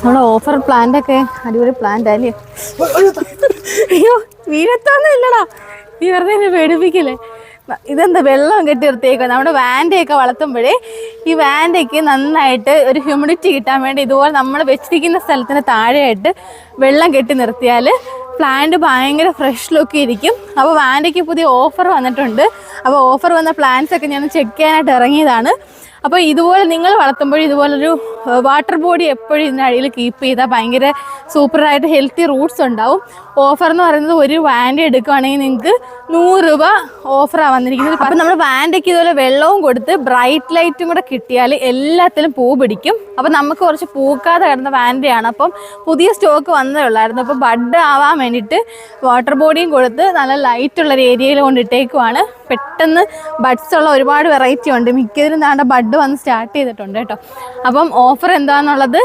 നമ്മുടെ offer plant ഒക്കെ അടിപൊളി പ്ലാന്റ് അല്ലേ? അയ്യോ വീഴത്തൊന്നും ഇല്ലടാ, നീ വെറുതെ എന്നെ പേടിപ്പിക്കില്ലേ. ഇതെന്താ വെള്ളം കെട്ടി നിർത്തിയേക്കുക. നമ്മുടെ വാൻഡയൊക്കെ വളർത്തുമ്പോഴേ ഈ വാൻഡയ്ക്ക് നന്നായിട്ട് ഒരു ഹ്യൂമിഡിറ്റി കിട്ടാൻ വേണ്ടി ഇതുപോലെ നമ്മൾ വെച്ചിരിക്കുന്ന സ്ഥലത്തിന് താഴെയായിട്ട് വെള്ളം കെട്ടി നിർത്തിയാൽ പ്ലാന്റ് ഭയങ്കര ഫ്രഷ് ലുക്ക് ഇരിക്കും. അപ്പോൾ വാൻഡയ്ക്ക് പുതിയ ഓഫർ വന്നിട്ടുണ്ട്. അപ്പോൾ ഓഫർ വന്ന പ്ലാന്റ്സ് ഒക്കെ ഞാൻ ചെക്ക് ചെയ്യാനായിട്ട് ഇറങ്ങിയതാണ്. അപ്പോൾ ഇതുപോലെ നിങ്ങൾ വളർത്തുമ്പോൾ ഇതുപോലൊരു വാട്ടർ ബോഡി എപ്പോഴും ഇതിനടിയിൽ കീപ്പ് ചെയ്താൽ ഭയങ്കര സൂപ്പറായിട്ട് ഹെൽത്തി റൂട്ട്സ് ഉണ്ടാവും. ഓഫർ എന്ന് പറയുന്നത് ഒരു വാൻഡ എടുക്കുകയാണെങ്കിൽ നിങ്ങൾക്ക് 100 രൂപ ഓഫറാണ് വന്നിരിക്കുന്നത്. അപ്പം നമ്മൾ വാൻഡയ്ക്ക് ഇതുപോലെ വെള്ളവും കൊടുത്ത് ബ്രൈറ്റ് ലൈറ്റും കൂടെ കിട്ടിയാൽ എല്ലാത്തിലും പൂ പിടിക്കും. അപ്പം നമുക്ക് കുറച്ച് പൂക്കാതെ കിടന്ന വാൻഡയാണ്. അപ്പം പുതിയ സ്റ്റോക്ക് വന്നതേ ഉള്ളായിരുന്നു. അപ്പോൾ ബഡ് ആവാൻ വേണ്ടിയിട്ട് വാട്ടർ ബോഡിയും കൊടുത്ത് നല്ല ലൈറ്റുള്ളൊരു ഏരിയയിൽ കൊണ്ടിട്ടേക്കുവാണ്. പെട്ടെന്ന് ബഡ്സ് ഉള്ള ഒരുപാട് വെറൈറ്റി ഉണ്ട്. മിക്കതിലും താണ്ട ബഡ് വന്ന് സ്റ്റാർട്ട് ചെയ്തിട്ടുണ്ട് കേട്ടോ. അപ്പം ഓഫർ എന്താണെന്നുള്ളത്